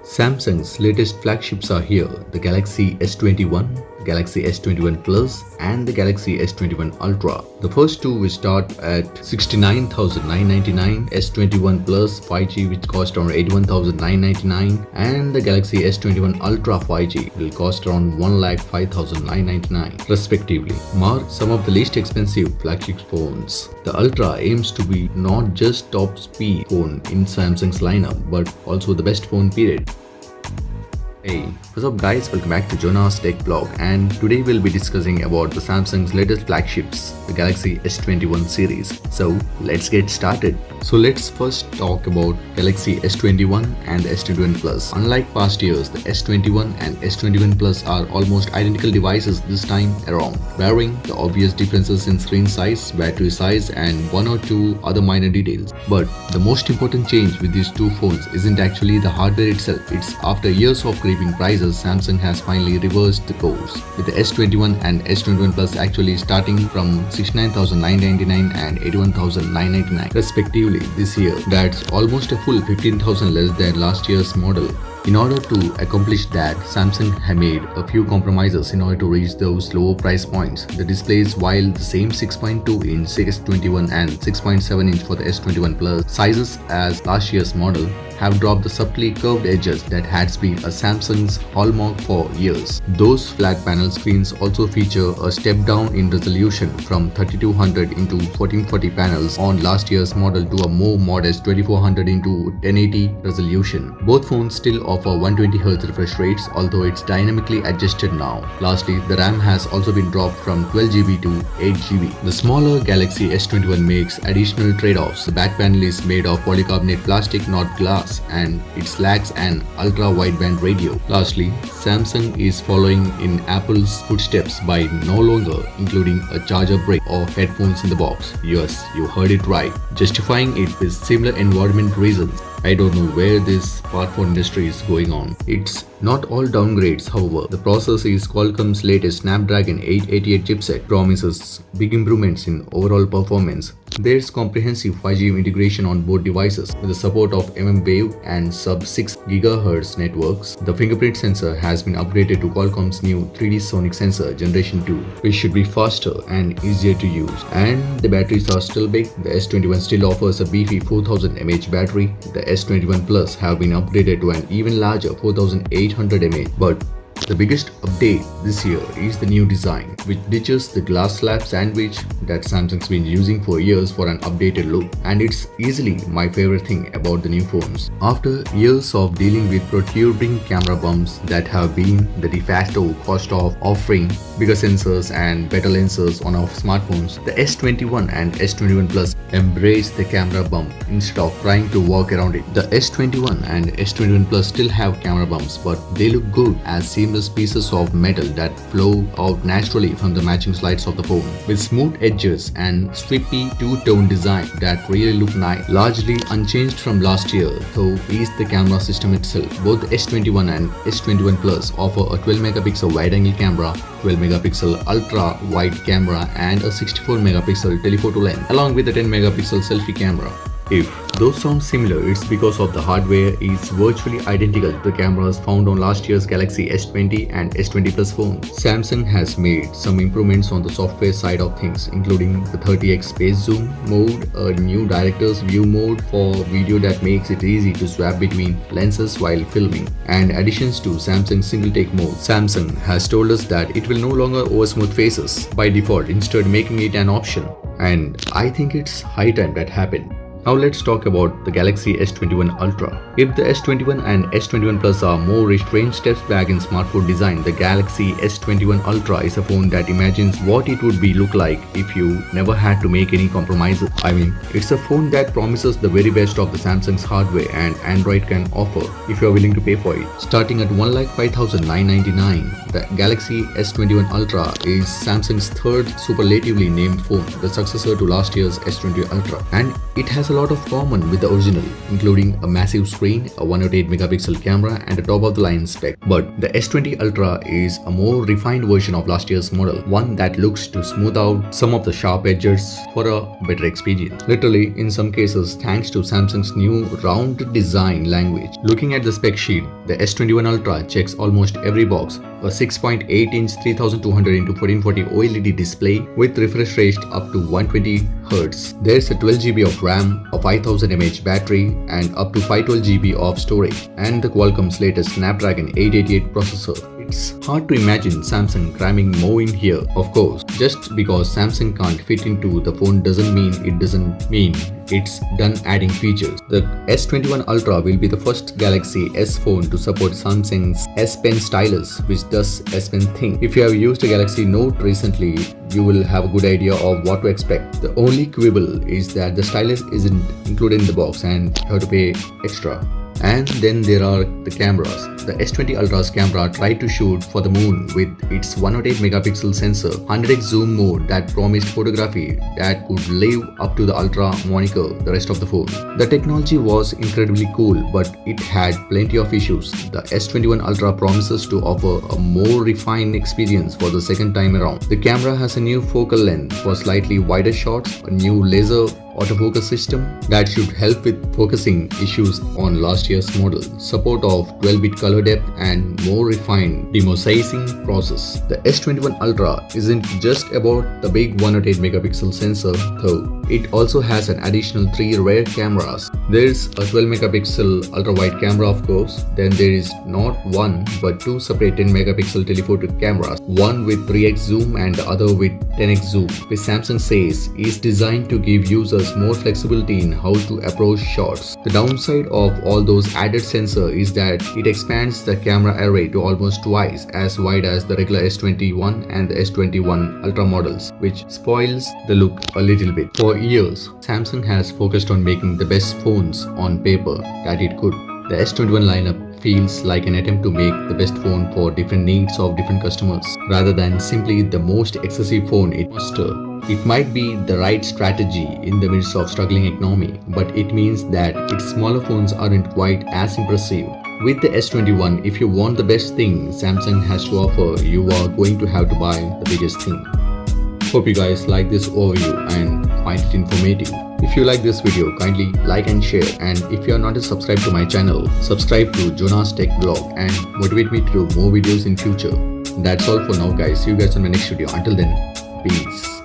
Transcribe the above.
Samsung's latest flagships are here, the Galaxy S21, Galaxy S21 Plus and the Galaxy S21 Ultra. The first two will start at 69,999, S21 Plus 5G which cost around 81,999 and the Galaxy S21 Ultra 5G will cost around 1,05,999 respectively. Mark some of the least expensive flagship phones. The Ultra aims to be not just top speed phone in Samsung's lineup but also the best phone period. Hey, what's up guys, welcome back to Jonas Tech Blog, and today we'll be discussing about the Samsung's latest flagships, the Galaxy S21 series. So let's get started. So let's first talk about Galaxy S21 and the S21 Plus. Unlike past years, the S21 and S21 Plus are almost identical devices this time around, barring the obvious differences in screen size, battery size and one or two other minor details. But the most important change with these two phones isn't actually the hardware itself. It's after years of creeping prices, Samsung has finally reversed the course, with the S21 and S21 Plus actually starting from 69,999 and 81,999 respectively this year. That's almost a full 15,000 less than last year's model. In order to accomplish that, Samsung had made a few compromises in order to reach those lower price points. The displays, while the same 6.2 inch S21 and 6.7 inch for the S21 Plus sizes as last year's model, have dropped the subtly curved edges that had been a Samsung's hallmark for years. Those flat panel screens also feature a step down in resolution from 3200 into 1440 panels on last year's model to a more modest 2400 into 1080 resolution. Both phones still offer 120Hz refresh rates, although it's dynamically adjusted now. Lastly, the RAM has also been dropped from 12GB to 8GB. The smaller Galaxy S21 makes additional trade-offs. The back panel is made of polycarbonate plastic, not glass, and it lacks an ultra-wideband radio. Lastly, Samsung is following in Apple's footsteps by no longer including a charger brick or headphones in the box. Yes, you heard it right, justifying it with similar environment reasons. I don't know where this smartphone industry is going on. It's not all downgrades, however. The processor is Qualcomm's latest Snapdragon 888 chipset, promises big improvements in overall performance. There's comprehensive 5G integration on both devices with the support of mmWave and sub-6 GHz networks. The fingerprint sensor has been upgraded to Qualcomm's new 3D Sonic sensor Generation 2, which should be faster and easier to use. And the batteries are still big. The S21 still offers a beefy 4000 mAh battery. The S21 Plus have been upgraded to an even larger 4800 mAh. But the biggest update this year is the new design, which ditches the glass slab sandwich that Samsung's been using for years for an updated look, and it's easily my favorite thing about the new phones. After years of dealing with protruding camera bumps that have been the de facto cost of offering bigger sensors and better lenses on our smartphones, the S21 and S21 Plus embrace the camera bump instead of trying to walk around it. The S21 and S21 Plus still have camera bumps, but they look good as seamless pieces of metal that flow out naturally from the matching slides of the phone, with smooth edges and sweepy two-tone design that really look nice. Largely unchanged from last year, though, is the camera system itself. Both the S21 and S21 Plus offer a 12-megapixel wide-angle camera, 12-megapixel ultra-wide camera and a 64-megapixel telephoto lens, along with a 10-megapixel selfie camera. If those sound similar, it's because of the hardware is virtually identical to the cameras found on last year's Galaxy S20 and S20 Plus phones. Samsung has made some improvements on the software side of things, including the 30x space zoom mode, a new director's view mode for video that makes it easy to swap between lenses while filming, and additions to Samsung's single take mode. Samsung has told us that it will no longer oversmooth faces by default, instead making it an option, and I think it's high time that happened. Now let's talk about the Galaxy S21 Ultra. If the S21 and S21 Plus are more restrained steps back in smartphone design, the Galaxy S21 Ultra is a phone that imagines what it would look like if you never had to make any compromises. I mean, it's a phone that promises the very best of the Samsung's hardware and Android can offer if you're willing to pay for it. Starting at 1,05,999, the Galaxy S21 Ultra is Samsung's third superlatively named phone, the successor to last year's S20 Ultra, and it has a lot of common with the original, including a massive screen, a 108 megapixel camera and a top of the line spec. But the S20 Ultra is a more refined version of last year's model, one that looks to smooth out some of the sharp edges for a better experience. Literally, in some cases, thanks to Samsung's new rounded design language. Looking at the spec sheet, The S21 Ultra checks almost every box. A 6.8-inch 3200 x 1440 OLED display with refresh rate up to 120Hz. There's a 12GB of RAM, a 5000 mAh battery, and up to 512GB of storage, and the Qualcomm's latest Snapdragon 888 processor. It's hard to imagine Samsung cramming more in here. Of course, just because Samsung can't fit into the phone doesn't mean it's done adding features. The S21 Ultra will be the first Galaxy S phone to support Samsung's S Pen stylus, which does S Pen thing. If you have used a Galaxy Note recently, you will have a good idea of what to expect. The only quibble is that the stylus isn't included in the box and you have to pay extra. And then there are the cameras. The S20 Ultra's camera tried to shoot for the moon with its 108 megapixel sensor, 100x zoom mode that promised photography that could live up to the Ultra moniker the rest of the phone. The technology was incredibly cool, but it had plenty of issues. The S21 Ultra promises to offer a more refined experience for the second time around. The camera has a new focal length for slightly wider shots, a new laser autofocus system that should help with focusing issues on last year's model, support of 12-bit color depth, and more refined demosaicing process. The S21 Ultra isn't just about the big 108 megapixel sensor though. It also has an additional 3 rear cameras. There's a 12 megapixel ultra-wide camera, of course. Then there is not one but 2 separate 10 megapixel telephoto cameras, one with 3x zoom and the other with 10x zoom, which Samsung says is designed to give users more flexibility in how to approach shots. The downside of all those added sensors is that it expands the camera array to almost twice as wide as the regular S21 and the S21 Ultra models, which spoils the look a little bit. For years, Samsung has focused on making the best phones on paper that it could. The S21 lineup feels like an attempt to make the best phone for different needs of different customers, rather than simply the most excessive phone it musters. It might be the right strategy in the midst of struggling economy, but it means that its smaller phones aren't quite as impressive. With the S21, if you want the best thing Samsung has to offer, you are going to have to buy the biggest thing. Hope you guys like this overview and find it informative. If you like this video, kindly like and share, and if you are not subscribed to my channel, subscribe to Jonas Tech Vlog and motivate me to do more videos in future. That's all for now guys. See you guys on my next video. Until then, peace.